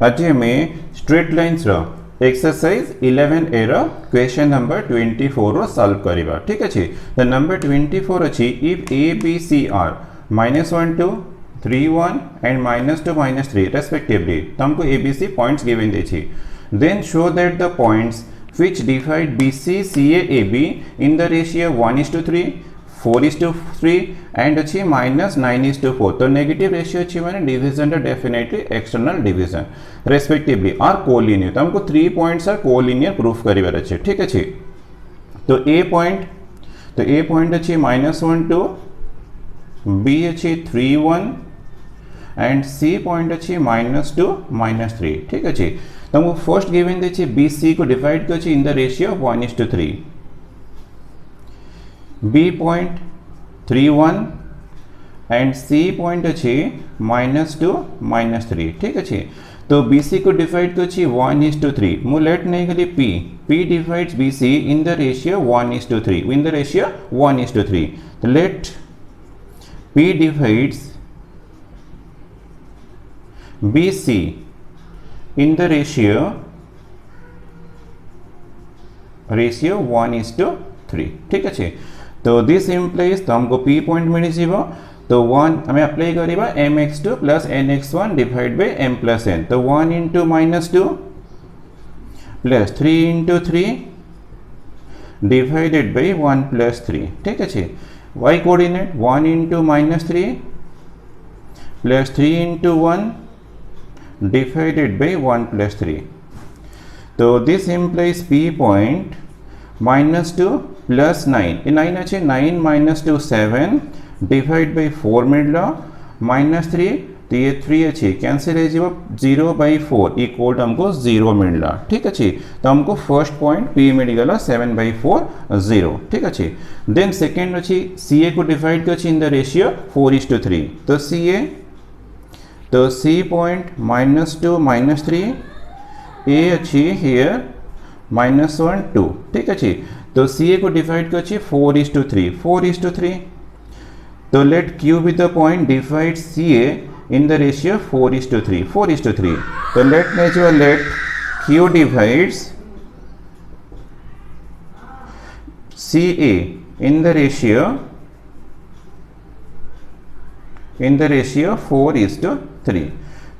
आज आम straight lines exercise 11 एर क्वेश्चन नंबर 24 रो सॉल्व करवा। ठीक अच्छे, द नंबर 24 अच्छी if A B C are -1 2 3 1 and -2 -3 respectively तुमको A B C points given देछि, then show that the points which divide BC CA AB in the ratio 1:3 4:3 and अच्छी -9:4। तो negative ratio अच्छी माने division definitely external division respectively are collinear. तो हमको 3 points are collinear proof करिवार अच्छे। ठीक अच्छे, तो ए पॉइंट अच्छी -1 2, बी अच्छी 3 1 एंड सी पॉइंट अच्छी -2 -3। ठीक अच्छे, तो हमको फर्स्ट गिवन देखिए बी सी को डिवाइड कर in the ratio 1:3, B point 3 1 and C point अच्छे -2 -3। ठीक अच्छे, तो बी सी को डिवाइड कर 1:3 मु लेट नहीं गली P divides B C in the ratio 1:3 in the ratio 1:3। तो let P divides B C in the ratio 1:3। ठीक अच्छे, तो दिस इम्प्लाइज तो हमको पी पॉइंट मिल जाव। तो 1 हमें अप्लाई करिबा mx2 plus nx1 divide by m plus n। तो 1 into -2 plus 3 into 3 divided by 1 plus 3। ठीक अच्छे, y coordinate 1 into -3 plus 3 into 1 divided by 1 plus 3। तो this implies P point -2 plus 9 ये 9 अच्छे 9 -2 7 डिवाइड बाई 4 मिलला -3 तो ये 3 अच्छे कैंसिल है 0/4 इक्वल हमको 0 मिलला। ठीक अच्छे, तो हमको फर्स्ट पॉइंट P मिल गला 7/4 0। ठीक अच्छे, देन सेकेंड अच्छी सी ए को डिवाइड कर इन द रेशियो 4:3। तो सी ए तो सी पॉइंट -2 -3 ए अच्छी हियर -1 2। ठीक अच्छे, तो सी ए को डिवाइड कर 4:3 तो let Q be the point divide C A in the ratio 4:3। तो let Q divides C A in the ratio 4:3।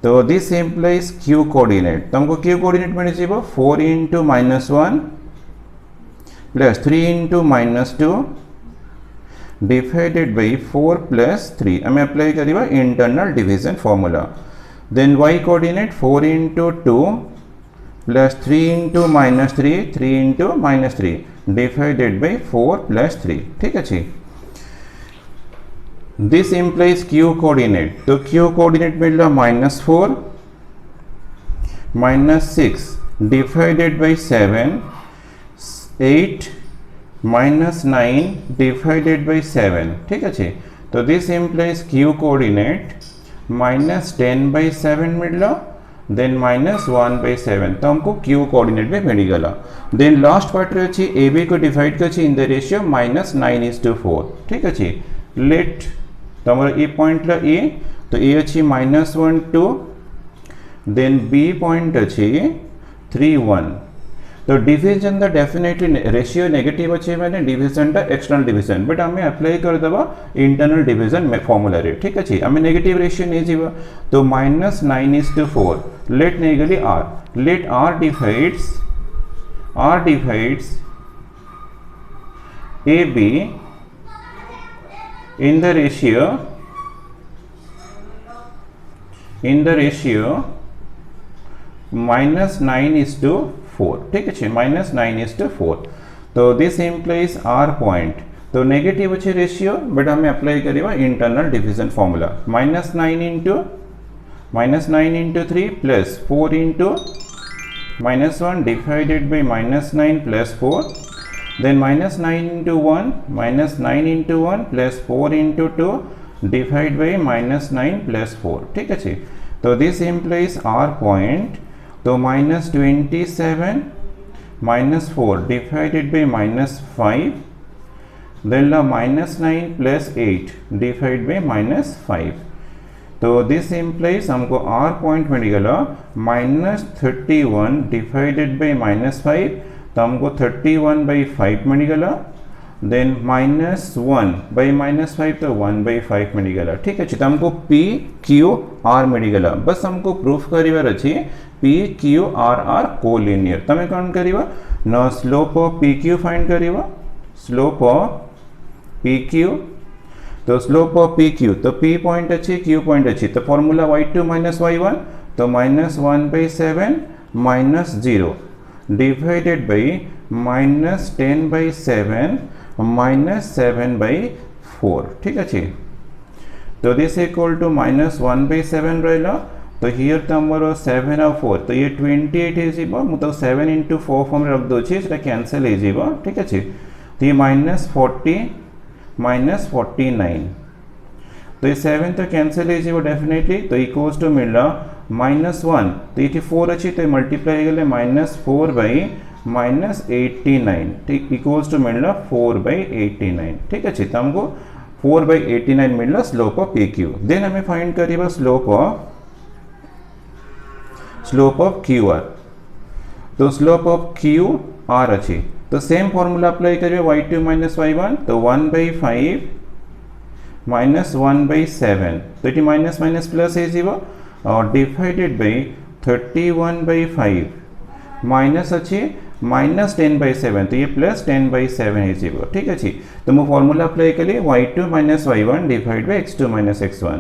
तो दिस इम्प्लाइज क्यू कोऑर्डिनेट। तो हमको क्यू कोऑर्डिनेट मिल जाए 4 into -1 plus 3 into -2 divided by 4 plus 3। हमें apply करिबा internal division formula. Then y coordinate 4 into 2 plus 3 into -3 3 into -3 divided by 4 plus 3। ठीक अच्छे, this implies q coordinate। तो q coordinate मिल रहा -4 -6 डिवाइडेड बाई 7 8 -9 डिवाइडेड बाई 7। ठीक अच्छे, तो दिस implies q coordinate -10/7 मिल रहा, देन -1/7। तो हमको q कोऑर्डिनेट भी मिल गला। देन लास्ट पार्ट रे अच्छी ए बी को डिवाइड कर इन द रेशियो -9:4। ठीक अच्छे, लेट तो हमारा ए पॉइंट ला ए तो ए अच्छी -1 2 देन बी पॉइंट अच्छी 3 1। तो division the definitely ratio negative अच्छे मैंने division the external division but हमें अप्लाई कर दबा इंटरनल डिविजन में फॉर्मूला रे। ठीक अच्छे, हमें नेगेटिव रेशियो नहीं जीवा तो -9:4 लेट नहीं गली R, let R divides A B in the ratio -9:4। ठीक है, -9:4। तो दिस इम्प्लाइज आर पॉइंट तो नेगेटिव अच्छे रेशियो बट हमें अप्लाई करेगा internal division formula -9 into 3 plus 4 into -1 divided by -9 plus 4 then -9 into 1 plus 4 into 2 divide by -9 plus 4। ठीक है, तो दिस implies R point तो -27 -4 divided by -5 then -9 plus 8 divided by -5। तो this implies हमको r point मिलगला -31 divided by -5 तो हमको 31/5 मिलगला then -1 bye -5 तो 1/5 मिलगला ठीक अच्छे तो हमको p q r मिलगला बस हमको प्रूफ करिवार अछि p q r are collinear तमे कोन करिवा न slope of p q find करिवा स्लोप ऑफ p q तो स्लोप ऑफ पी क्यू तो p पॉइंट अच्छी q पॉइंट अच्छी तो फॉर्मूला y2 माइनस y1 तो -1/7 -0 डिवाइडेड बाई -10/7 -7/4 ठीक अच्छे तो दिस इक्वल टू -1/7 रहा तो हियर तो हमर 7 और 4 तो ये 28 है जीवो मतलब 7 × 4 फॉर्म रख दो छी सेटा कैंसिल है जीवो ठीक अच्छे तो ये -40 -49 तो ये 7 तो कैंसिल है डेफिनेटली तो इक्वल्स टू मिलला -1 तो ये 4 अच्छी तो मल्टीप्लाई गले -4/-89 ठीक इक्वल्स टू मिलला 4/89 ठीक अच्छे तो हमको 4/89 मिलला slope of P Q then हमें फाइंड करिबा स्लोप ऑफ क्यू आर तो स्लोप ऑफ क्यू आर अच्छी तो सेम फॉर्मूला अप्लाई करिए y2 माइनस y1 तो 1/5 -1/7 तो ये माइनस माइनस प्लस है जीवो और डिवाइडेड बाई 31/5 माइनस अच्छी -10/7 तो ये +10/7 है जीवो ठीक अच्छी तो मैं फॉर्मूला अप्लाई करिए y2 minus y1 divide by x2 minus x1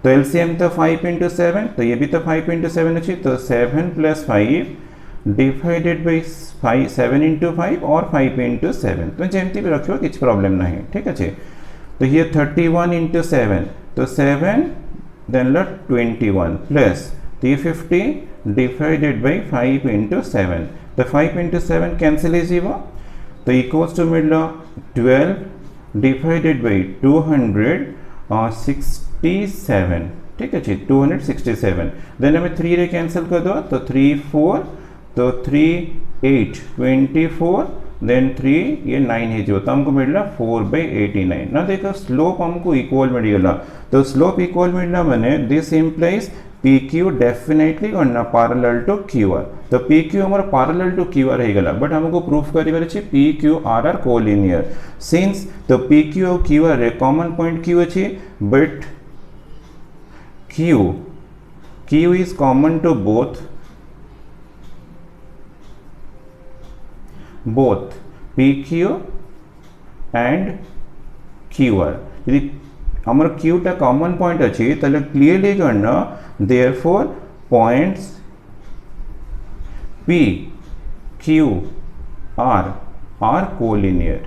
तो एलसीएम तो 5 × 7 तो ये भी तो 5 × 7 अच्छी तो 7 + 5 डिवाइडेड बाई 7 × 5 और 5 × 7 तो जमती भी रखियो किछ प्रॉब्लम नहीं ठीक अच्छे तो ये 31 × 7 तो 7 देन 21 प्लस तो ये 50 डिवाइडेड बाई 5 × 7 तो 5 × 7 कैंसिल है जीवो तो इक्वल्स टू मिलला 12 डिवाइडेड बाई 267 ठीक है 267 देन हमें 3 रे कैंसिल कर दो तो 3 4 तो 3 8 24 देन 3 ये 9 है जो तो हमको मिलना 4/89 ना देखो स्लोप हमको इक्वल मिलला तो स्लोप इक्वल मिलना मैंने this implies P Q definitely करना पैरेलल टू क्यू आर तो पी क्यू हमारा पैरेलल टू क्यू आर है बट हमको प्रूफ करिबार अछि P Q R are collinear since तो पी क्यू और क्यू आर रे कॉमन पॉइंट क्यू अछि but Q is common to both PQ and QR यदि हमर Q टा कॉमन पॉइंट अछि तले क्लियरली करना therefore points P Q R are collinear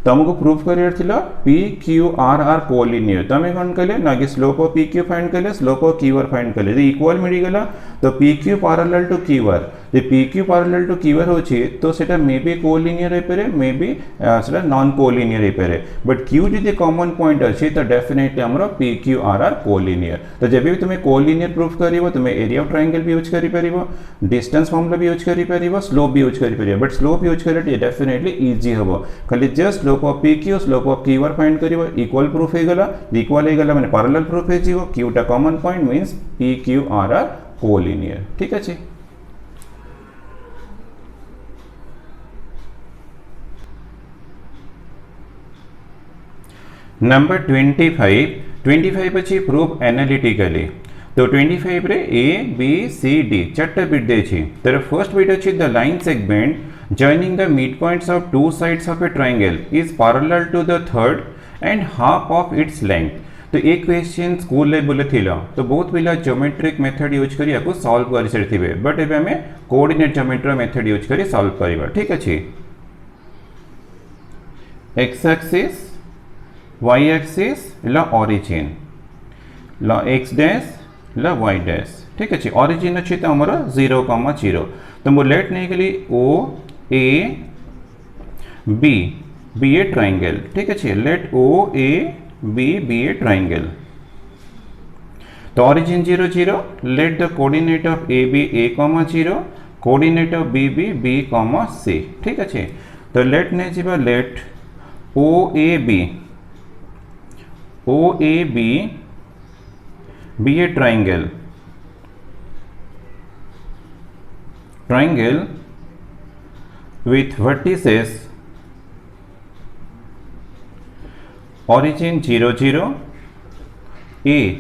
तो हमको प्रूफ करियर थिला P Q R are collinear तो हमें कौन कले ना कि slope of P Q find कले slope of Q R find कले तो इक्वल मिल गला तो P Q parallel to Q R जे P Q parallel to Q R होछि तो सेटा मे बी कोलिनियर हे पारे मे बी सेटा नॉन कोलिनियर हे पारे बट क्यू जे कॉमन पॉइंट अछि तो डेफिनेटली हमरा P Q R are collinear तो जब भी तुम कोलिनियर प्रूफ करिवो तुम एरिया ऑफ ट्रायंगल भी यूज करि परिबो डिस्टेंस फॉर्मूला भी यूज करि परिबो स्लोप भी यूज करि परिबो बट स्लोप यूज करले डेफिनेटली इजी हबो खाली just slope of P Q slope of Q R find करिवो इक्वल प्रूफ हे गला इक्वल हे गला माने पैरेलल प्रूफ हे जीवो क्यू टा common point means P Q R are collinear ठीक अछि नंबर 25 अच्छी प्रूफ एनालिटिकली तो 25 रे ए बी सी डी चारटा बिट देछि तर फर्स्ट बिट अछि the line segment joining the midpoints of two sides of a triangle is parallel to the third and half of its length तो एक question school ले बोले थिला तो बहुत पिला ज्योमेट्रिक मेथड यूज करी याको सॉल्व करि सथिबे बट एबे हमें कोऑर्डिनेट ज्योमेट्री मेथड यूज करी सॉल्व करबा ठीक अछि x एक्सिस y एक्सिस ला ओरिजिन ला x डैश ला y डैश ठीक अछि ओरिजिन अछि त हमरो 0, 0 तो मो लेट नहीं के लिए o a b be a triangle ठीक है late o a b be a triangle तो origin 0 0 let the coordinate of a be a 0 coordinate of b be b c ठीक है तो लेट नहीं जीवा late o a b OAB be a triangle with vertices origin 0 0, a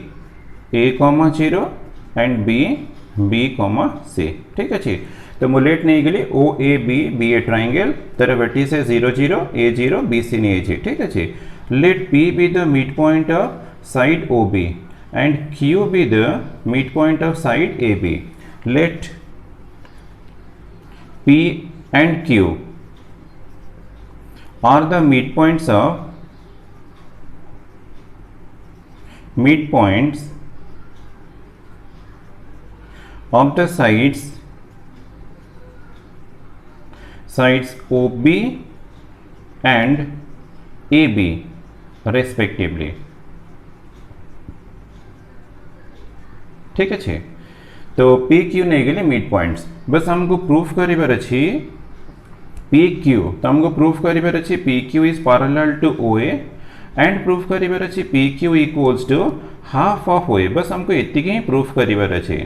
comma 0 and b comma c। ठीक अच्छे तो मु let नहीं गली OAB be a triangle तर vertices 0 0, a 0, b c नहीं है। ठीक अच्छे let p be the midpoint of side OB and q be the midpoint of side AB। let p and q are the midpoints of the sides OB and AB respectively। ठीक अच्छे तो P Q नहीं गले mid points बस हमको proof करिबार अछि P Q तो हमको प्रूफ करिबार अछि P Q is parallel to OA and proof करिबार अछि P Q equals to half of OA. बस हमको एतिक ही प्रूफ करिबार अछि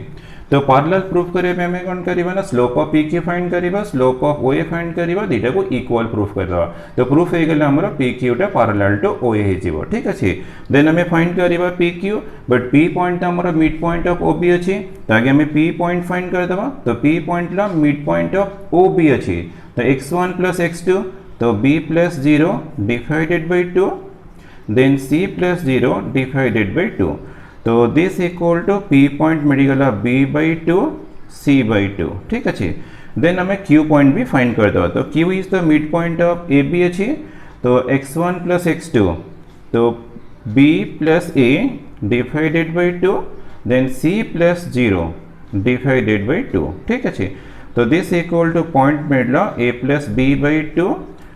तो पैरेलल प्रूफ करबे पे हमें कोन करबा ना slope of P Q find करबा स्लोप ऑफ ओए फाइंड करबा दीटा को इक्वल प्रूफ करबा तो प्रूफ हे गेले हमर पी क्यू टा पैरेलल टू ओए हे जीवो। ठीक अछि देन हमें फाइंड करबा P Q but P point हमर मिड पॉइंट ऑफ ओबी अछि तो आगे हमें पी पॉइंट फाइंड कर देबा तो पी पॉइंट ला मिड पॉइंट ऑफ ओबी अछि तो x1 plus x2 तो b plus 0 divided by 2 then c plus 0 divided by 2 तो this equal to p point मिलगला b by 2 c by 2। ठीक अच्छे देन हमें q पॉइंट भी फाइंड कर दो तो q is the mid point of A B अच्छी तो x1 plus x2 तो b plus a divided by 2 then c plus 0 divided by 2। ठीक अच्छे तो दिस इक्वल टू पॉइंट मिलला a plus b by 2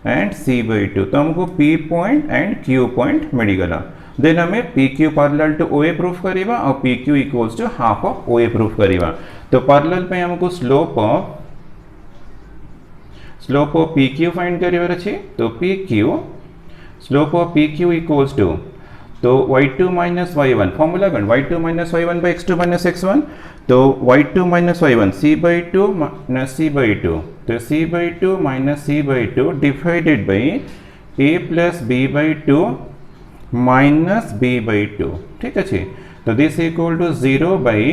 and c by 2 तो हमको p point and q point मिलगला देन हमें P Q parallel to O A proof करिबा और P Q equals to half of O A proof करिबा तो parallel पे हमको slope of P Q find करिबार अछि तो P Q slope of P Q equals to तो y2 minus y1 फॉर्मूला गण y2 minus y1 by x2 minus x1 तो y2 minus y1 c by 2 minus c by 2 तो c by 2 minus c by 2 divided by a plus b by 2 minus b by 2। ठीक अच्छे तो this equal to 0 by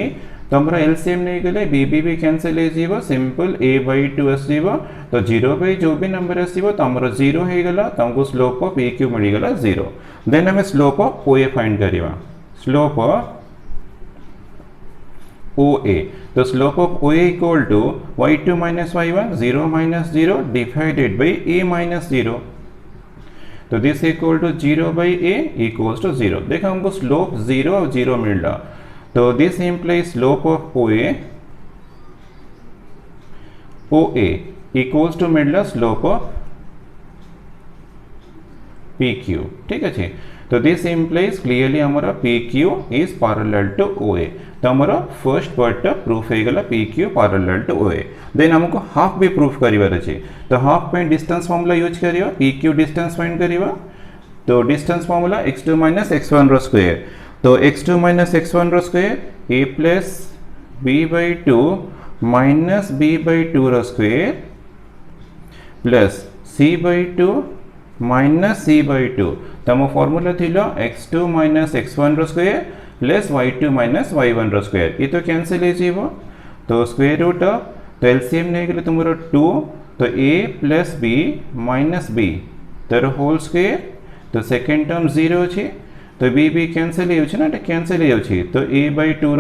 तो हमारा LCM नहीं गले B भी कैंसिल हो सिंपल a by 2 आसो तो 0 बाई जो भी नंबर आसो तो हमारा 0 हो गला तो हमको स्लोप ऑफ ए क्यू मिलगला 0 देन हमें स्लोप ऑफ ओए फाइंड करवा स्लोप ऑफ OA तो slope of OA equal to y2 minus y1 0 minus 0 divided by a minus 0 तो this equal to 0 by a equals to 0। देखो हमको slope 0 और 0 मिल रहा तो this implies slope of OA equals to मिल रहा स्लोप ऑफ PQ। ठीक है तो दिस इम्प्लाइज क्लियरली हमारा PQ is parallel to OA तो हमारा फर्स्ट पार्ट प्रूफ हो गला PQ parallel to OA then हमको हाफ भी प्रूफ करिवार अछि तो हाफ पे डिस्टेंस फार्मूला यूज करियो PQ डिस्टेंस फाइंड करिवा तो distance formula x2 minus x1 रो स्क्वायर तो x2 minus x1 रो square a plus b by 2 minus b by 2 रो square plus c by 2 minus c by 2 तो हम फार्मूला थिलो x2 minus x1 रो square plus y2 minus y1 रो square ये तो कैंसिल हो जीवो तो स्क्वायर रूट तो एलसीएम नहीं गले तुमरो 2 तो a plus b minus b तर होल स्क्वायर तो सेकंड टर्म 0 अछि तो b कैंसिल हो ना कैंसिल हो तो a by 2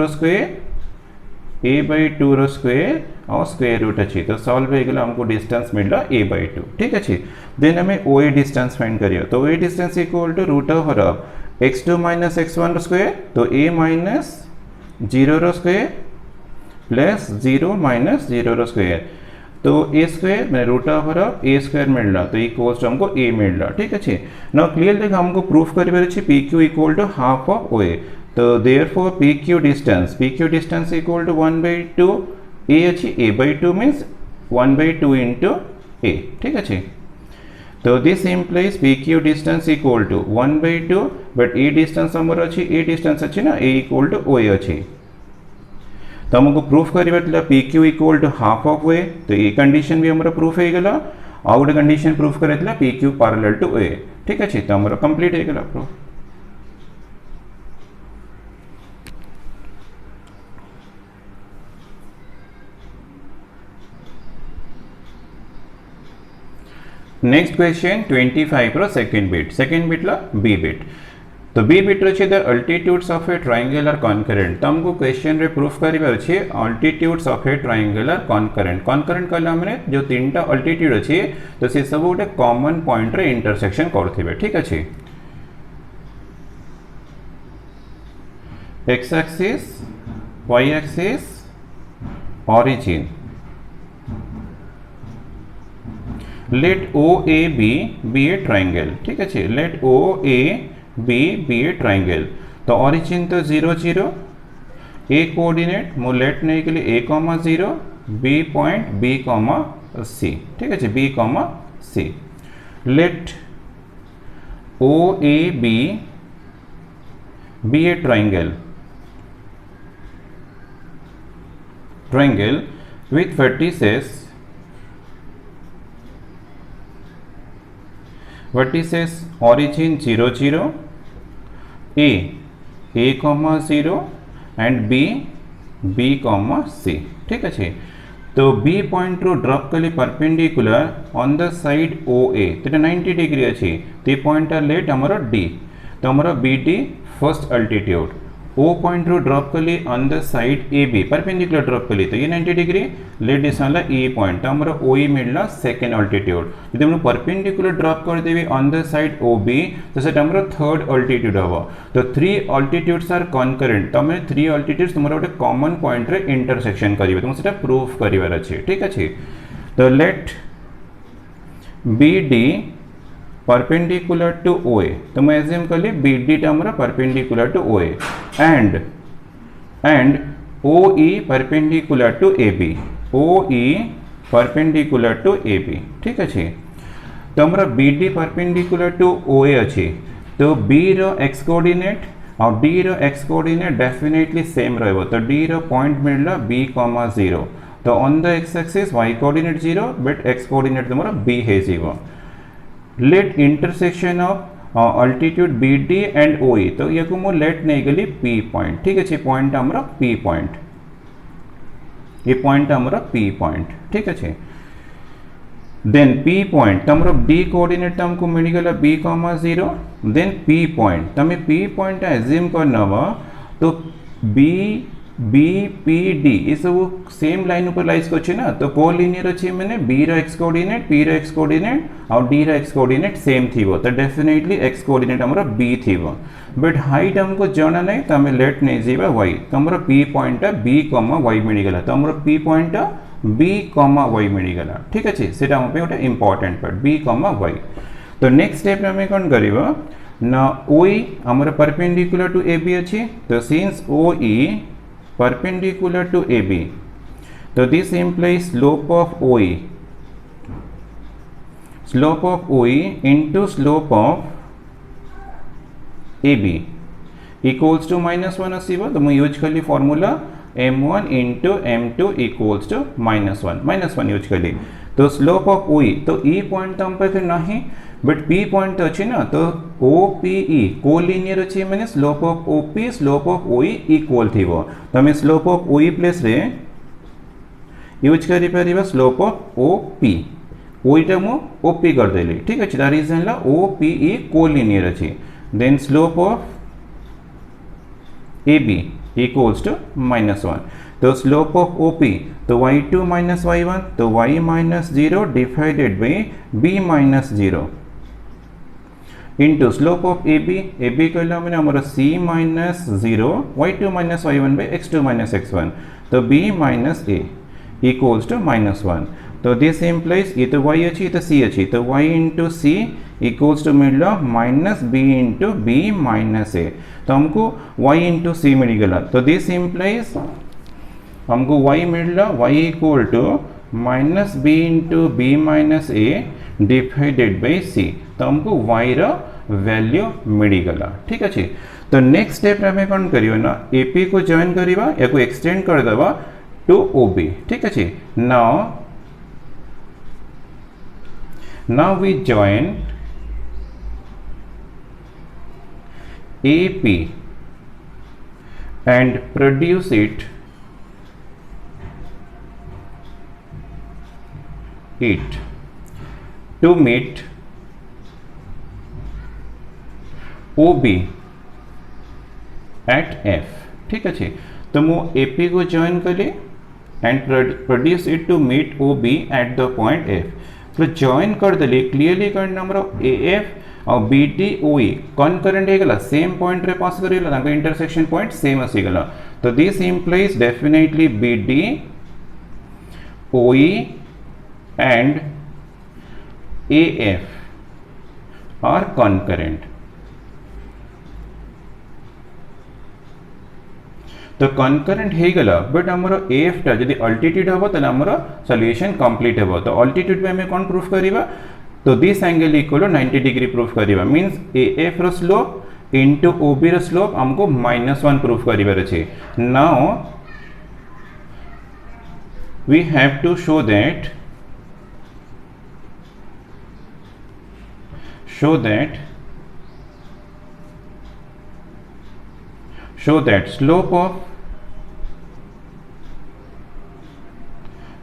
रो स्क्वायर और स्क्वायर रूट अच्छी तो सॉल्व हो गला हमको डिस्टेंस मिलला a by 2। ठीक अच्छे देन हमें OA डिस्टेंस फाइंड करियो तो OA distance equal to root of x2 minus x1 रो स्क्वायर तो a minus 0 रो स्क्वायर प्लस 0 minus 0 रो स्क्वायर तो a स्क्वायर मैं रूट ऑफ a स्क्वायर मिल रहा तो इक्वल्स टू हमको a मिल रहा। ठीक अच्छे नाउ क्लियर देखो हमको प्रूफ करिबार अछि PQ equal to half of OA तो therefore PQ distance equal to 1 by 2 a अच्छी a by 2 means 1 by 2 into a। ठीक अच्छे तो this implies P Q distance equal to 1/2 but a distance हमर अच्छी ए डिस्टेंस अच्छी ना ए इक्वल टू ओ ए अच्छी तो हमको प्रूफ करवा P Q equal to half of O A तो ये कंडीशन भी हमारा प्रूफ हो गला आउ गोटे कंडीशन प्रूफ करा P Q parallel to A ठीक अच्छे तो हमारा कंप्लीट हो गला प्रूफ। नेक्स्ट क्वेश्चन 25 रो सेकंड बिट ला बी बिट तो बी बिट रे the altitudes of a triangle are concurrent तो हमको क्वेश्चन रे प्रूफ करिवार अछि altitudes of a triangle are concurrent कहला माने जो तीनटा अल्टीट्यूड अछि तो से सब गोटे कॉमन पॉइंट रे इंटरसेक्शन करथिबे ठीक अछि x axis y axis origin let OAB be a triangle ठीक है let OAB be a triangle तो origin तो 0 0 A कोऑर्डिनेट मु लेट नहीं के लिए A, 0 B point B, C ठीक है B, C let OAB be a triangle with vertices origin 0 0 A 0 and B C ठीक है तो B पॉइंट रो ड्रॉप कली perpendicular on the side OA तो 90 डिग्री अच्छी तो पॉइंट लेट हमरो D तो हमरो BD first altitude O point रो ड्रॉप कली on the side AB perpendicular drop कली तो ये 90 डिग्री लेट दिसला E पॉइंट तो हमरो OE मिलला सेकंड अल्टीट्यूड यदि हम परपेंडिकुलर ड्रॉप कर देबे ऑन द साइड OB तो सेटा हमरो थर्ड अल्टीट्यूड हबो तो थ्री अल्टीट्यूड्स आर कॉन्करेंट तो हमें थ्री अल्टीट्यूड्स तुमरो गोटे कॉमन पॉइंट रे इंटरसेक्शन करिवे तुम सेटा प्रूफ करिवार अछि ठीक अछि तो late BD perpendicular to OA तो मैं एज्यूम कली BD टा हमरा perpendicular to OA and OE perpendicular to AB OE perpendicular to AB ठीक अछि तो हमरा BD perpendicular to OA अछि तो B रो x कोऑर्डिनेट और D रो x कोऑर्डिनेट डेफिनेटली सेम रहबो तो D रो पॉइंट मिलला B, 0 तो on the x axis y coordinate 0 but x coordinate हमरा B हे जीवो let intersection of altitude BD and OE तो ये को मो लेट नहीं गली P पॉइंट ठीक है पॉइंट हमरा P पॉइंट ये पॉइंट हमरा P पॉइंट ठीक है देन P पॉइंट तो हमरा D कोऑर्डिनेट हमको मिल गला B, 0 देन P पॉइंट तमे P पॉइंट एज्यूम करनवा तो BPD ये सब सेम लाइन ऊपर लाइज करछे ना तो कोलिनियर अछि माने B रो x कोऑर्डिनेट P रो x कोऑर्डिनेट और D रो x कोऑर्डिनेट सेम थिबो तो डेफिनेटली x कोऑर्डिनेट हमरा B थिबो बट हाइट हमको जाना नहीं तो हमें लेट नहीं जीवा y तो हमरा P पॉइंट B, y मिल गला तो हमरा P पॉइंट B, y मिल गला ठीक अछि सेटा हम पे ओटा इंपोर्टेंट पार्ट B, y तो नेक्स्ट स्टेप में हमें कोन करिवो ना OE हमरा परपेंडिकुलर टू AB अछि तो since OE perpendicular to AB so this implies slope of OE into slope of AB equals to -1 आसीबो तो मैं यूज करली formula m1 into m2 equals to -1 use करली तो स्लोप ऑफ OE तो E point हम पे नहीं बट P पॉइंट अच्छे ना तो OPE कोलिनियर अच्छे माने slope of OP slope of OE equal थिबो तो हमें स्लोप ऑफ OE प्लेस रे यूज करि परिबा स्लोप ऑफ OP OE टा मु OP कर देली ठीक अछि दैट इज ला OPE कोलिनियर अछि then slope of AB equals to -1 तो स्लोप ऑफ OP तो y2 minus y1 तो y minus 0 divided by b minus 0 into slope of AB कहला मैंने हमारा c minus 0 y2 minus y1 by x2 minus x1 तो b minus a equals to -1 तो this implies ये तो y अच्छी तो c अच्छी तो y into c equals to मिलला minus b into b minus a तो हमको y into c मिल गया तो दिस implies हमको y मिलला y equal to minus b into b minus a divided by c तो हमको y रो वैल्यू मिलीगला ठीक अच्छे। तो नेक्स्ट स्टेप आम कौन करियो ना एपी को जॉइन करवा या को एक्सटेंड कर दवा टू ओबी ठीक अच्छे। Now we join AP and produce it to meet OB at F ठीक अच्छे। तो मु AP को जॉइन कली and produce it to meet OB at the point F। तो जॉइन कर देली क्लियरली करना हमरो AF और BD OE कॉन्करेंट हो गला सेम पॉइंट रे पास करिला तांको इंटरसेक्शन पॉइंट सेम आसी गला। तो this implies definitely BD OE and AF are concurrent। तो कॉन्करेंट हो गला बट आमर AF टा जदि अल्टीट्यूड हम तो आमर सॉल्यूशन कंप्लीट हम। तो अल्टीट्यूड पे हमें कौन प्रूफ करिबा तो this angle equal 90 degree proof करिबा मींस AF रो स्लोप इनटू OB रो स्लोप हमको -1 प्रूफ करिबार अछि। Now we have to show that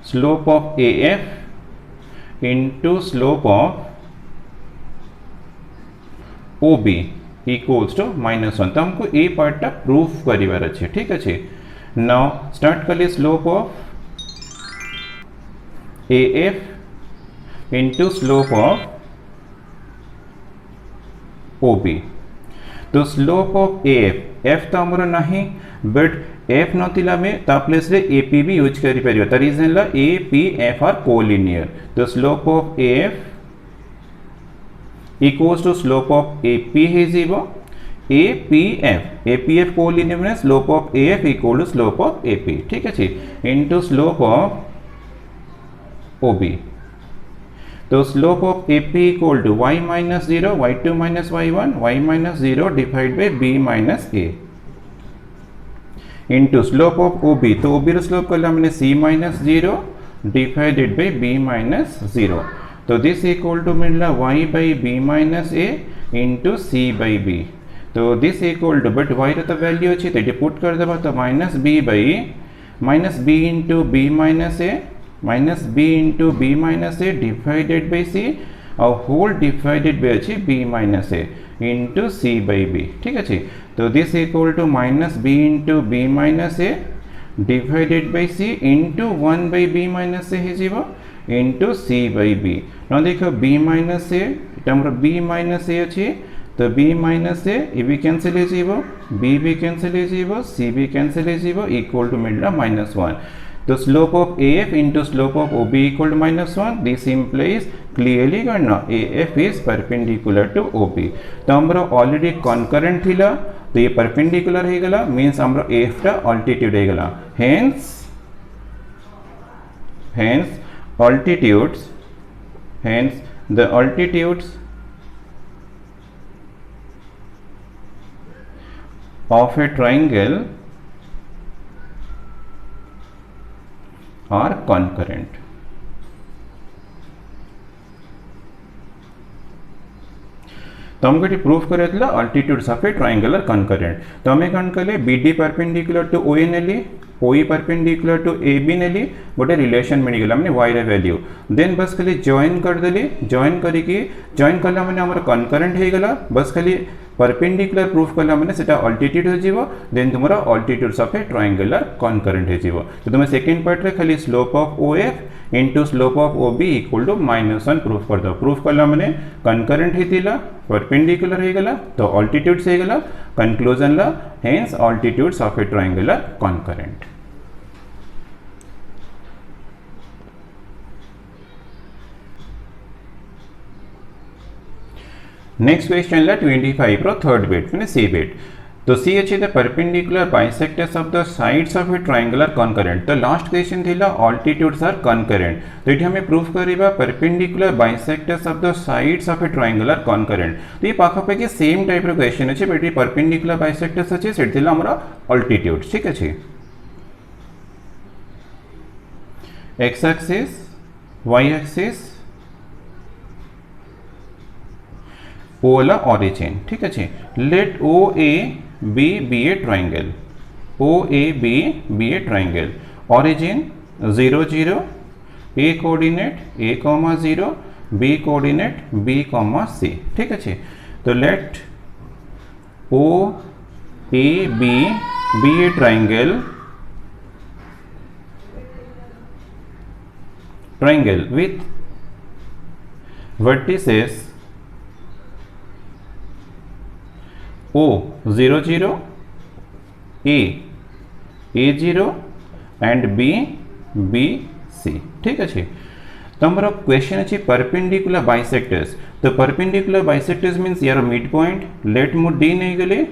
slope of AF into slope of OB equals to -1। तो हमको ए पार्ट टा प्रूफ करिवार अछि ठीक अछि। नाउ स्टार्ट करिए slope of AF into slope of OB। तो स्लोप ऑफ AF तो हमर नाही बट F नथिला में ता प्लेस रे AP भी यूज करि परियो। त रीजन ला APF आर कोलिनियर। तो slope of AF equals to slope of AP हे जीवो APF कोलिनियर में slope of AF equal to slope of AP ठीक अछि इनटू स्लोप ऑफ OB। तो slope of AP equal to y minus 0 y2 minus y1 y minus 0 divide by b minus a into slope of OB। तो OB रो slope कला हमने c minus 0 divided by b minus 0। तो this equal to मिलला y by b minus a into c by b। तो this equal to but y रो तो value अछि तो पुट कर देबा तो minus b into b minus a minus b into b minus a divided by c और whole divided by अछि b minus a into c by b ठीक अछि। तो this equal to minus b into b minus a divided by c into 1 by b minus a हे जीवो into c by b। ना देखो b minus a एटा हमर b minus a अछि तो b माइनस a ए भी कैंसिल हे जीवो b भी कैंसिल हे जीवो c भी कैंसिल हे जीवो इक्वल टू मिलला -1। तो slope of AF into slope of OB equal to -1 this implies clearly करना AF is perpendicular to OB। तो हमरा ऑलरेडी कॉन्करेंट थिला तो ये परपेंडिकुलर हे गला मींस हमरा AF टा अल्टीट्यूड हे गला hence the altitudes of a triangle are concurrent। तो हमको ये प्रूफ करे थला altitudes of a triangular concurrent. तो हमें कौन कले BD परपेंडिकुलर टू OA नेली OE परपेंडिकुलर टू AB नेली गोटे रिलेशन मिल गला हमने y रे वैल्यू देन बस खाली जॉइन कर देली जॉइन करिके जॉइन कला माने हमर कॉन्करेंट हे गला बस खाली परपेंडिकुलर प्रूफ कला माने सेटा अल्टीट्यूड हो जीवो देन तुमरा altitudes of a triangular concurrent हो जीवो। तो तुम सेकंड पार्ट रे खाली slope of OF into slope of OB equal to -1 proof कर दो। प्रूफ कला माने कॉन्करेंट हेतिला परपेंडिकुलर हे गला तो अल्टीट्यूड्स हे गला कंक्लूजन ला hence altitudes of a triangular concurrent. Next question ला 25 रो थर्ड बिट मैंने सी बिट तो सी अच्छी the perpendicular bisectors of the sides of a triangle are concurrent. तो लास्ट क्वेश्चन थिला अल्टीट्यूड्स आर कनकरेंट। तो ये हमें प्रूफ करिबा perpendicular bisectors of the sides of a triangle are concurrent. तो ये पाखापाखि सेम टाइप रो क्वेश्चन अछि, बट ये परपेंडिकुलर बाइसेक्टर्स अछि सेट थिला हमरा अल्टीट्यूड। ठीक अछि, x axis y axis polar origin. ठीक अच्छे, let O A B a triangle, O A B a triangle, origin 0 0, A coordinate a comma 0, B coordinate b comma c. ठीक अच्छे, तो let O A B a triangle, triangle with vertices O 0 0, A 0 and B C। ठीक अच्छे, तो हमारा question अच्छी perpendicular bisectors. तो perpendicular bisectors means यार मिड पॉइंट लेट मु डी नहीं गले,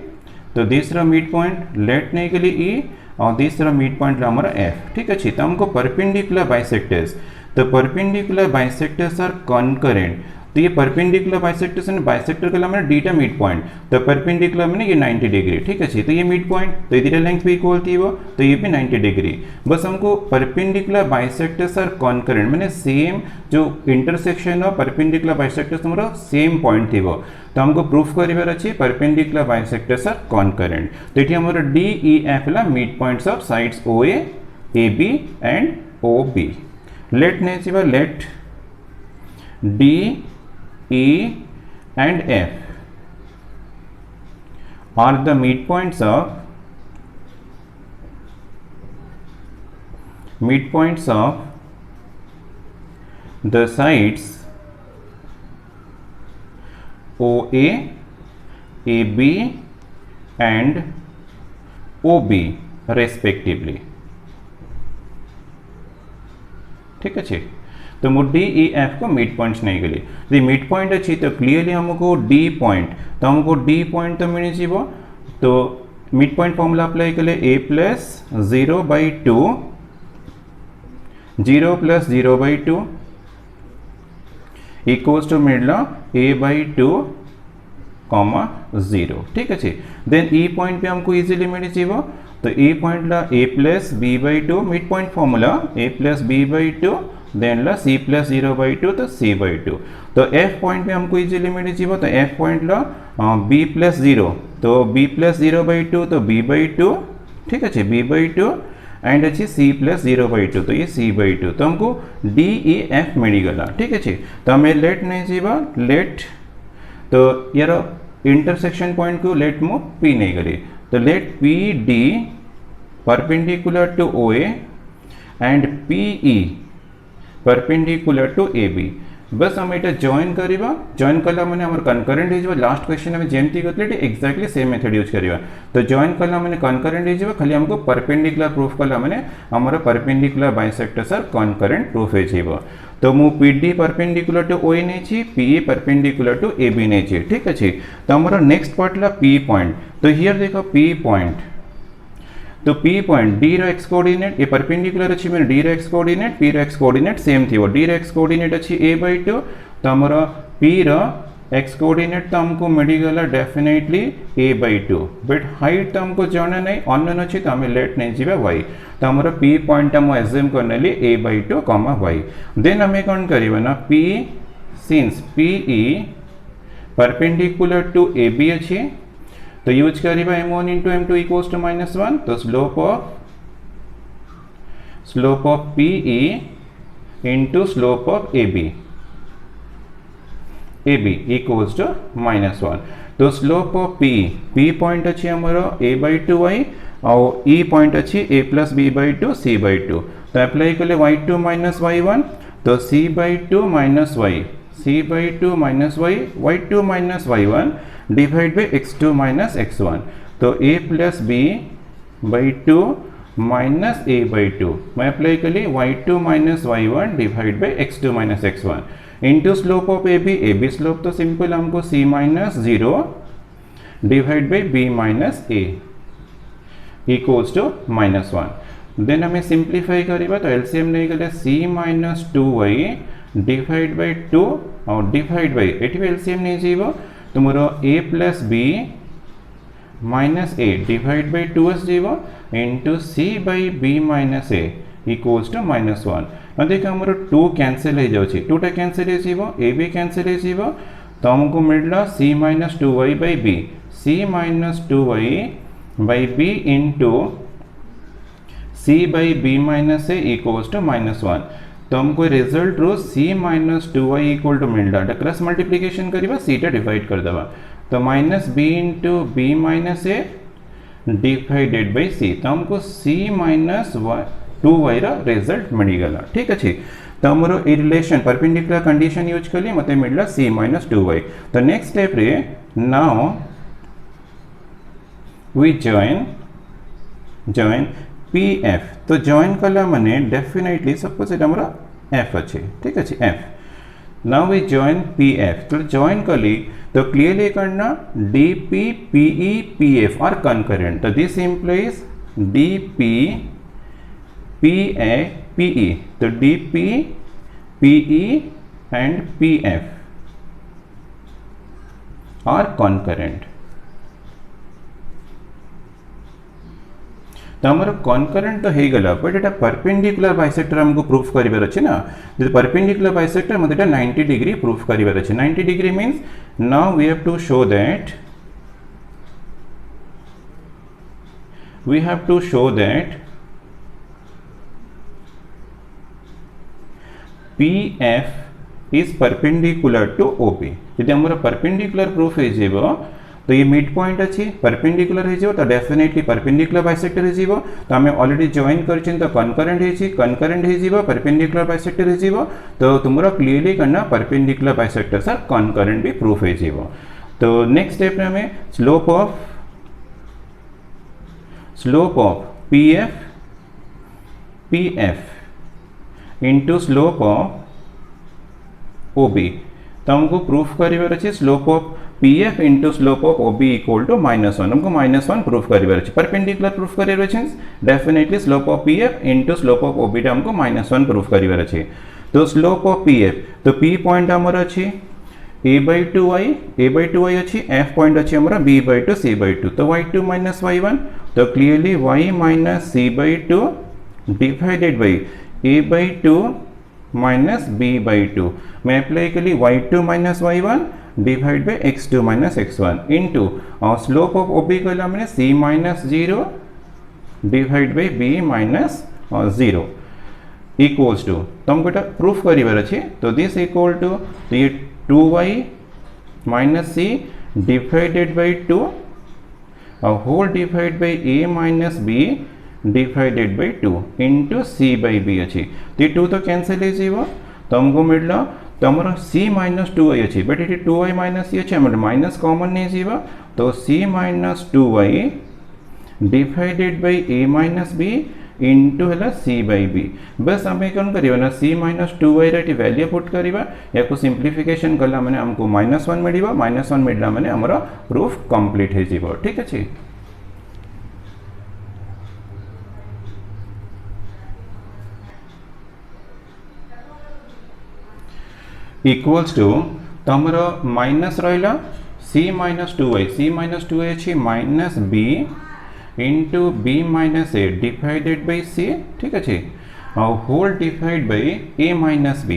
तो दूसरा मिड पॉइंट लेट नहीं गले ई, और तीसरा मिड पॉइंट हमारा एफ। ठीक अच्छे, तो हमको परपेंडिकुलर बाइसेक्टर्स, तो परपेंडिकुलर बाइसेक्टर्स आर कॉन्करेंट। तो ये परपेंडिकुलर बाइसेक्टर्स है, बाइसेक्टर का मैंने डीटा मिड पॉइंट, तो परपेंडिकुलर मैंने ये 90 डिग्री। ठीक है, तो ये मिड पॉइंट, तो इधर लेंथ भी इक्वल थी वो, तो ये भी 90 डिग्री। बस हमको परपेंडिकुलर बाइसेक्टर्स आर कॉन्करेंट, मैंने सेम जो इंटरसेक्शन ऑफ परपेंडिकुलर बाइसेक्टर्स हमारा सेम पॉइंट थी वो, तो हमको प्रूफ करिवार अच्छे परपेंडिकुलर बाइसेक्टर्स आर कॉन्करेंट। तो ये हमारा डी ई एफ ला midpoints of sides O A B and O B. Let नहीं let D E and F are the midpoints of the sides OA, AB and OB respectively। ठीक है, तो मु D E F को mid points नहीं गली, यदि mid point अच्छी तो क्लियरली हमको डी पॉइंट, तो हमको डी पॉइंट तो मिल जीव। तो मिड पॉइंट फॉर्मूला अप्लाई कले a plus 0/2, 0 plus 0/2 equals to मिडला a/2 कॉमा 0। ठीक है, देन ई पॉइंट पे हमको इजीली मिल जीव। तो ए पॉइंट ला a plus b/2 midpoint formula a plus b/2, then ला c प्लस 0/2 तो c/2। तो f पॉइंट पे हमको इजीली मिल जीव। तो f पॉइंट ला b प्लस 0, तो b प्लस 0/2 तो b/2। ठीक है, b/2 एंड अच्छी c प्लस 0/2 तो ये c/2। तो हमको डी ई एफ मिलगला। ठीक है, तो हमें लेट नहीं जीवा, लेट तो यार इंटरसेक्शन पॉइंट को लेट मु p नहीं करी, तो let P D perpendicular to O A and P E perpendicular to A B. बस हम ये जॉइन करिबा, जॉइन कला मैंने हमर कनकरेंट हो, लास्ट क्वेश्चन में जेमती करते एक्जाक्टली सेम मेथड यूज करिबा। तो जॉइन कला मैंने कनकरेंट हो, खाली हमको परपेंडिकुलर प्रूफ कला मैंने हमारा perpendicular bisectors are concurrent proof हो। तो मु P D perpendicular to O A नहीं, P A perpendicular to A B नहीं। ठीक है, तो हमारा नेक्स्ट पार्ट ला पी पॉइंट। तो हियर देखो पी पॉइंट, तो P पॉइंट डी रो एक्स कोऑर्डिनेट ये परपेंडिकुलर अच्छी मैंने डी रो एक्स कोऑर्डिनेट पी रो एक्स कोऑर्डिनेट सेम थी वो, डी रो एक्स कोऑर्डिनेट अच्छी a/2, तो हमारा P रो एक्स कोऑर्डिनेट तो हमको मिलगला डेफिनेटली a/2, बट हाइट तो हमको जाना नहीं, अननोन अच्छी तो हमें लेट नहीं जीवा y। तो हमारा P पॉइंट हम एज्यूम करने लिए a/2 कॉमा y। देन हमें कौन करिए ना P since PE perpendicular to AB अच्छी, तो यूज करिबा m1 into m2 equals to -1। तो slope of PE into slope of AB equals to -1। तो स्लोप ऑफ P पॉइंट अच्छी हमारा a/2y और E पॉइंट अच्छी a प्लस b/2 c/2। तो अप्लाई कर ले y2 माइनस y1, तो c/2 minus y, c/2 minus y, y2 minus y1 divide by x2 minus x1। तो a plus b/2 minus a/2 मैं अप्लाई कर ली y2 minus y1 divide by x2 minus x1 into slope of AB। AB slope तो simple हमको c minus 0 divide by b minus a equals to -1 then आम simplify करवा तो LCM नहीं गले सी माइनस 2y डिवाइड बाय 2 और divide by ये LCM नहीं जाइब तुम a plus b minus a divide by 2s जाइब into c by b minus a equals to -1 देख आम 2 कैंसिल हो जाऊँगी 2टा कैंसिल हो ए बी कैंसिल हो तो आमको मिलला c minus 2y by b c minus 2y by b into c by b minus a equals to -1 तो हमको रिजल्ट रो c minus 2y equal to मिलला क्रॉस मल्टीप्लिकेशन करवा सीटा डिवाइड कर देवा तो minus b into b minus a divided by c तो हमको सी माइनस 2y रा रिजल्ट मिलगला ठीक अच्छे तो आमर a relation perpendicular condition use कली मते मिलला सी माइनस 2y तो नेक्स्ट स्टेप रे नाउ वी जॉइन PF तो जॉइन कला माने डेफिनेटली सपोज इट हमरा F अच्छे ठीक अच्छे F now we join PF तो जॉइन कली तो क्लियरली करना DP PE PF are concurrent तो this implies DP PA PE तो DP PE and PF are concurrent तो आमर कनकरेंट तो हो गला बट एटा परपेंडिकुलर बाइसेक्टर हमको प्रूफ करिवार अछि ना जो परपेंडिकुलर बाइसेक्टर मते एटा 90 डिग्री प्रूफ करिवार अछि 90 degree means now we have to show that PF is perpendicular to OP यदि हमर परपेंडिकुलर प्रूफ हो जेबो तो ये मिड पॉइंट अच्छी परपेंडिकुलर हो तो डेफिनेटली परपेंडिकुलर बाइसेक्टर हो तो आम ऑलरेडी जॉइन कर तो कनकरेंट हो परपेंडिकुलर बाइसेक्टर हो तो तुम क्लीयरली करना परपेंडिकुलर बाइसेक्टर सर कनकरेंट भी प्रूफ हो तो नेक्स्ट स्टेप में हमें slope of PF into slope of OB तो हमको प्रूफ करिवार अछि slope of PF into slope of OB equal to -1 हमको -1 प्रूफ करिवार अछि परपेंडिकुलर प्रूफ करिवार अछि definitely slope of PF into slope of OB हमको -1 प्रूफ करिवार अछि तो स्लोप ऑफ PF तो P पॉइंट हमर अछि a/2y अछि F पॉइंट अछि हमरा b/2 c/2 तो y2 - y1 तो clearly y - c/2 divided by a/2 minus b/2 मैं अप्लाई करी y2 - y1 divide by x2 - x1 into और स्लोप ऑफ OB कहला मैंने c - 0 divide by b - 0 equals to तो हमको प्रूफ करिवार अछि तो दिस इक्वल टू तो ये 2y - c डिवाइडेड बाय 2 और whole divide by a - b divided by 2 into c/b अच्छी तो 2 तो कैंसिल हो तो हमको मिलला तो हमारा c - 2y अच्छी बट ये 2y - c अच्छे माइनस कॉमन नहीं जीवा तो c - 2y divided by a - b into है c/b बस आम कौन करिया ना c - 2y रे वैल्यू पुट करिवा या को सिंप्लीफिकेशन कला माने हमको -1 मिलिबा -1 मिलला माने हमरा प्रूफ कंप्लीट हो जीवो ठीक अछि इक्वल्स टू तो हमर माइनस रहा c - 2y अच्छी minus b into b - a divided by c ठीक अच्छे और whole divide by a - b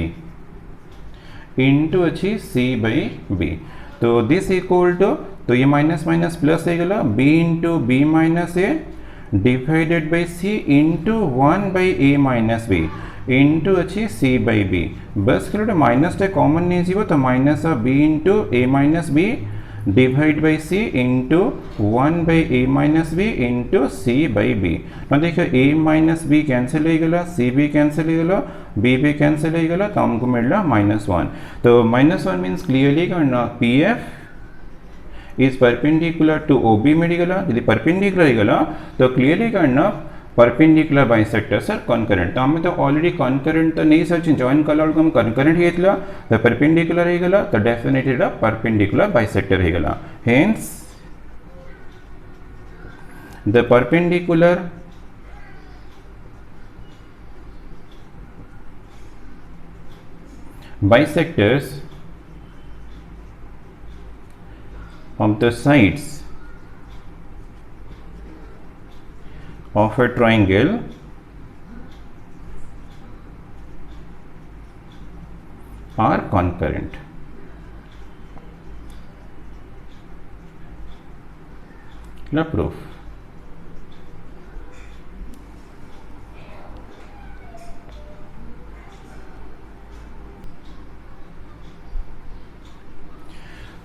into अच्छी c/b तो दिस इक्वल टू तो ये माइनस माइनस प्लस हो गला b into b - a divided by c into 1 by a - b into अच्छी c/b बस के माइनस टे कॉमन नहीं जीव तो minus b into a - b divide by c into 1 by a - b into c/b तो देखो a - b कैंसिल हो गला c भी कैंसिल हो गला b भी कैंसिल हो गला तो हमको मिलला -1 तो -1 मीन्स क्लियरली करना PF is perpendicular to OB मिल गला यदि परपेंडिकुलर हो गला तो क्लियरली करना परपेंडिकुलर बाइसेक्टर सर कनकरेंट तो हमें तो ऑलरेडी कनकरेंट तो नहीं सच जॉइन कला हम कनकरेंट होता तो परपेंडिकुलर हो गला तो डेफिनेटली परपेंडिकुलर बाइसेक्टर हो गला hence the perpendicular bisectors of the sides of a triangle are concurrent. The proof.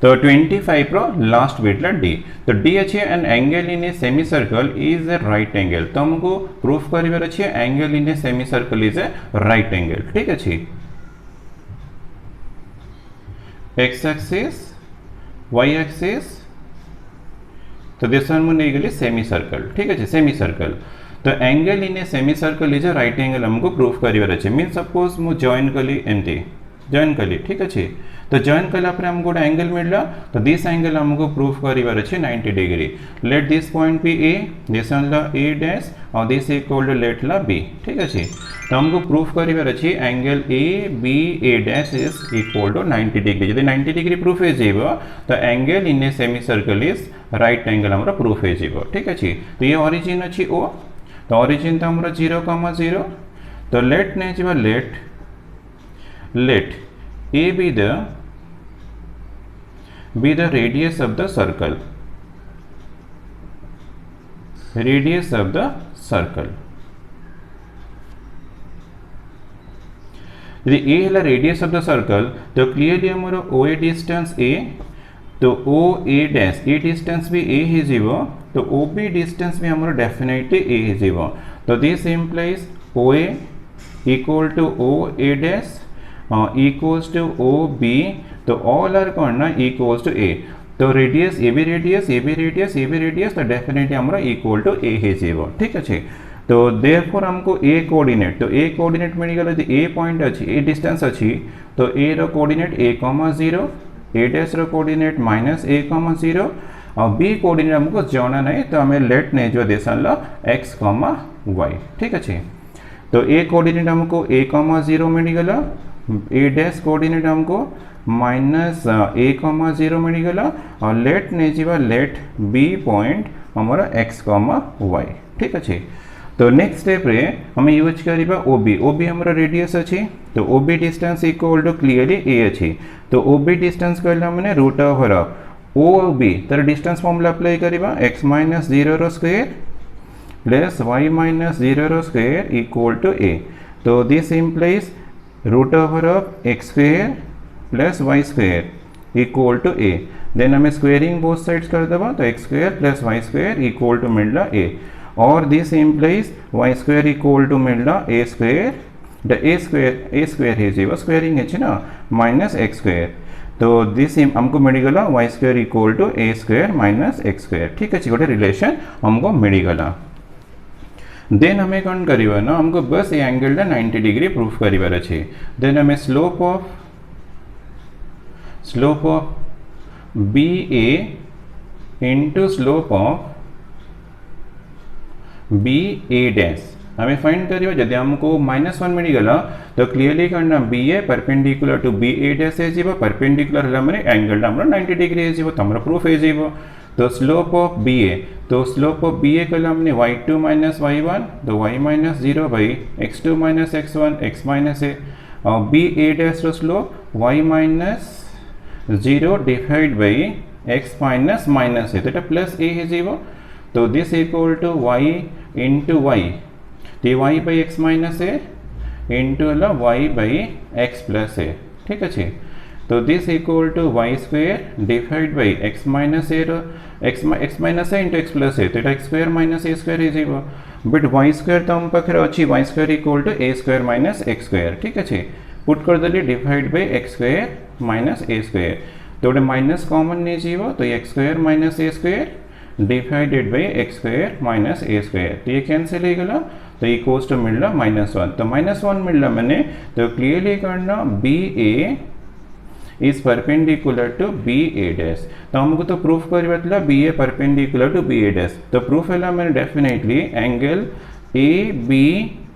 तो 25 रो लास्ट बिट ला डी. तो डी अच्छे an angle in a semicircle is a right angle. तो हमको proof करिवार अच्छे angle in a semicircle is a right angle. ठीक अच्छे. X axis y axis तो दिस वन मुझे गली सेमी सर्कल. ठीक अच्छे सेमी सर्कल. तो angle in a semicircle is a right angle हमको प्रूफ करिवार अच्छे. मीन सपोज मु जॉइन कली एमती जॉइन कली. ठीक अच्छे. तो जॉइन कला पर हमको गोटे एंगल मिलला. तो दिस एंगल हमको प्रूफ करिवार अच्छे 90 degree. Let this point be A, this one ला ए डैश और दिस इक्वल टू लेट ला बी. ठीक अच्छे. तो हमको प्रूफ करिवार अच्छे angle A B A dash is equal to 90 degree. यदि 90 डिग्री प्रूफ हो जाइबो तो angle in a semicircle is right angle हमरा प्रूफ हो जाइबो. ठीक अच्छे. तो ये ओरिजिन अच्छी ओ. तो ओरिजिन तो हमरा 0,0. तो लेट ने जिबा let A be the radius of the circle. Radius of the circle. यदि a है रेडियस ऑफ द सर्कल तो क्लियरली हमारा ओ ए डिस्टेंस a तो ओ ए डैश ए डिस्टेंस भी a ही जीवो. तो ओ बी डिस्टेंस भी हमारा डेफिनेटली a ही जीवो. तो this implies O A equal to O A dash equals to O B. तो ऑल आर कौन ना इक्वल्स टू ए. तो radius A B radius A B radius A B radius तो डेफिनेटली हमारा equal to A ही जीवो. ठीक अच्छे. तो देयरफॉर हमको ए कोऑर्डिनेट तो ए कोऑर्डिनेट मिल गला. ए पॉइंट अच्छी ए डिस्टेंस अच्छी तो ए रो कोऑर्डिनेट a,0 ए डैश रो कोऑर्डिनेट -a,0 और बी कोऑर्डिनेट हमको जाना नहीं. तो हमें लेट ने जो देसन ला x, y. ठीक अच्छे. तो ए कोऑर्डिनेट हमको a,0 मिल गला. ए डैश कोऑर्डिनेट हमको -a,0 मिल गला और लेट ने जीवा लेट बी पॉइंट हमारा x, y. ठीक अच्छे. तो नेक्स्ट स्टेप रे हमें यूज करिबा ओबी. ओबी हमारा रेडियस अच्छी. तो ओबी डिस्टेंस इक्वल टू क्लियरली ए अच्छी. तो ओबी डिस्टेंस कहला माने रूट ओवर ओबी तर डिस्टेंस फॉर्मूला अप्लाई करिबा x -0 रो स्क्वायर प्लस y -0 रो स्क्वायर इक्वल टू a. तो this implies root over of x square plus y square equal to a. Then हमें स्क्वेयरिंग बोथ साइड्स कर देबा. तो x square plus y square equal to मिलला a और this implies y square equal to मिलला a square. The a square है जीवा squaring है ना माइनस x स्क्वायर. तो दिस हमको मिल गला y square equal to a square minus x square. ठीक है. गोटे रिलेशन हमको मिल गला. देन हमें कौन करिबा ना हमको बस ये एंगल 90 डिग्री प्रूफ करिबार अछि. देन हमें slope of B A into slope of B A dash हमें फाइंड करियो. जदि हमको -1 मिल गला तो क्लियरली करना B A perpendicular to B A dash है जीवो. परपेंडिकुलर हला माने एंगल हमरा 90 डिग्री है जीवो. तो हमरा प्रूफ है जीवो. तो स्लोप ऑफ बी ए तो स्लोप ऑफ बी ए कल हमने y2 - y1 तो y -0 by x2 - x1 x -a और बी ए डैश रो slope y -0 divide by x -a तो प्लस a है जीवो. तो this equal to y into y तो y by x -a into y by x plus a. ठीक अच्छे. तो this equal to y square divide by x -a x -a into x plus a तो x square minus a square है जीवो. But y square तो हम पाखे अच्छी y square equal to a square minus x square. ठीक अच्छे. Put कर देली divide by x square minus a square. तो गोटे माइनस कॉमन नहीं जीवो. तो x square minus a square divided by x square minus a square. तो ये कैंसिल हो गला. तो इक्वल्स टू मिलला -1. तो -1 मिलला मैंने तो क्लियरली करना B A is perpendicular to B A dash. तो हमको तो प्रूफ करवा B A perpendicular to B A dash. तो प्रूफ है मैंने definitely angle A B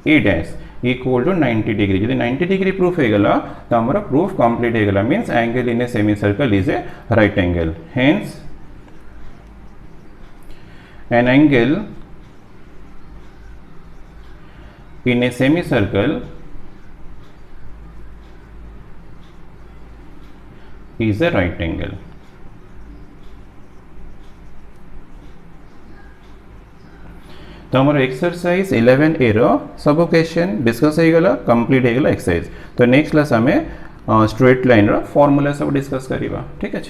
A dash equal to 90 degree. जब 90 डिग्री प्रूफ हो गला तो हमारा प्रूफ कंप्लीट हो गला। Means angle in a semicircle is a right angle. Hence an angle in a semicircle is a right angle। तो हमारा exercise 11A सब क्वेश्चन डिस्कस हो गला, कंप्लीट हो गला एक्सरसाइज। तो नेक्स्ट क्लास हमें स्ट्रेट लाइन फॉर्मूला सब डिस्कस करिबा। ठीक है।